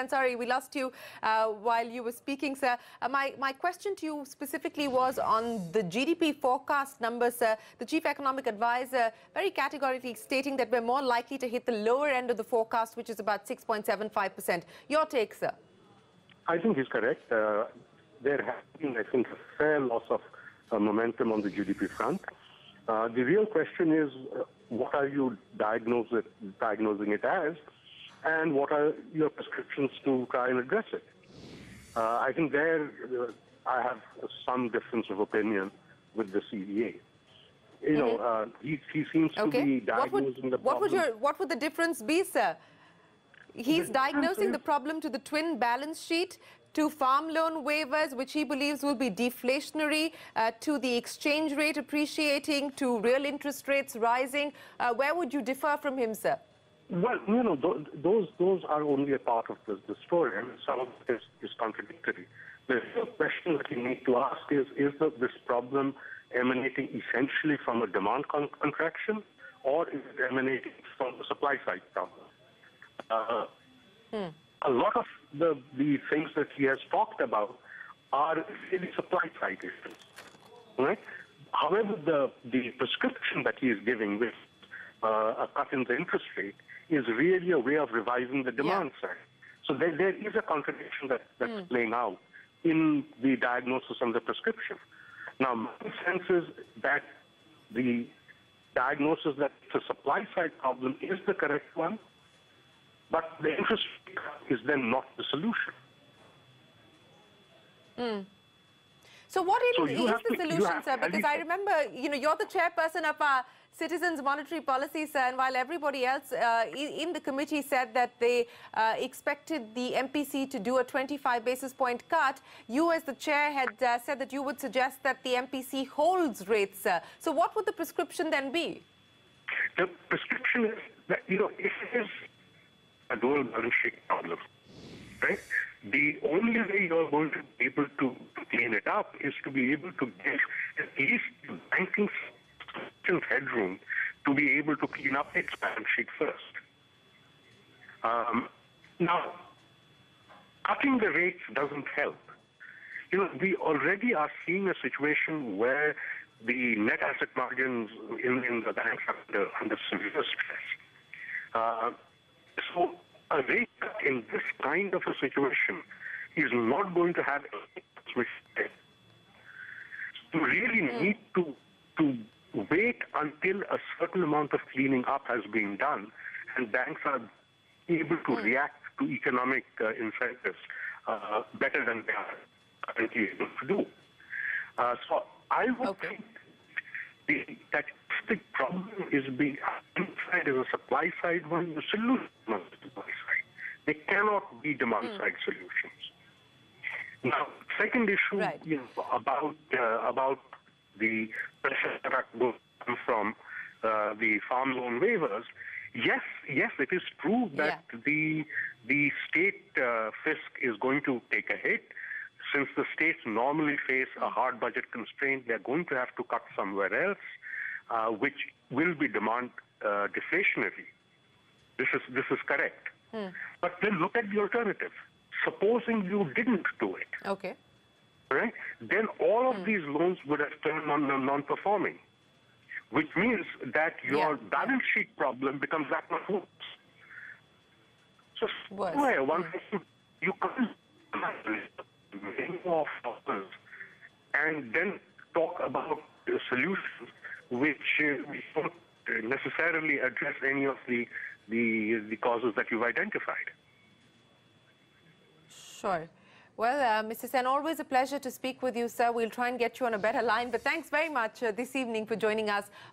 Sen, sorry, we lost you while you were speaking, sir. My question to you specifically was on the GDP forecast numbers, sir. The Chief Economic Advisor very categorically stating that we're more likely to hit the lower end of the forecast, which is about 6.75%. Your take, sir? I think he's correct. There has been, I think, a fair loss of momentum on the GDP front. The real question is, what are you diagnosing it as, and what are your prescriptions to try and address it? I think there I have some difference of opinion with the CEA. You know, he seems to be diagnosing the problem. What would the difference be, sir? He's diagnosing the problem to the twin balance sheet, to farm loan waivers, which he believes will be deflationary, to the exchange rate appreciating, to real interest rates rising. Where would you differ from him, sir? Well, you know, those are only a part of the story, and some of it is contradictory. The real question that you need to ask is this problem emanating essentially from a demand contraction, or is it emanating from the supply side problem? A lot of the things that he has talked about are really supply side issues, right? However, the prescription that he is giving with a cut in the interest rate is really a way of revising the demand side. So there is a contradiction that's playing out in the diagnosis and the prescription. Now, my sense is that the diagnosis that the supply side problem is the correct one, but the interest rate is then not the solution. So what is the solution, sir? Because I remember, you know, you're the chairperson of our Citizens Monetary Policy, sir, and while everybody else in the committee said that they expected the MPC to do a 25 basis point cut, you as the chair had said that you would suggest that the MPC holds rates, sir. So what would the prescription then be? The prescription is that, you know, if it is a dual balance sheet problem, right? The only way you're going to be able to clean it up is to be able to give at least the banking headroom to be able to clean up its balance sheet first. Now, cutting the rates doesn't help. You know, we already are seeing a situation where the net asset margins in the banks are under severe stress. So a rate cut in this kind of a situation is not going to have any transmission. You really need to wait until a certain amount of cleaning up has been done and banks are able to react to economic incentives better than they are currently able to do. So I would think that if the problem is being identified as a supply side one, the solution must be supply side. They cannot be demand side solutions. Now, second issue, you know, about the pressure that will come from the farm loan waivers. Yes, it is true that the state fisc is going to take a hit. Since the states normally face a hard budget constraint, they're going to have to cut somewhere else, which will be demand deflationary. This is correct. But then look at the alternative. Supposing you didn't do it. Okay. Right? Then all of these loans would have turned non-performing, which means that your balance sheet problem becomes that much worse. So you can't many more offers and then talk about solutions which don't necessarily address any of the causes that you've identified. Sure. Well, Mr. Sen, always a pleasure to speak with you, sir. We'll try and get you on a better line. But thanks very much this evening for joining us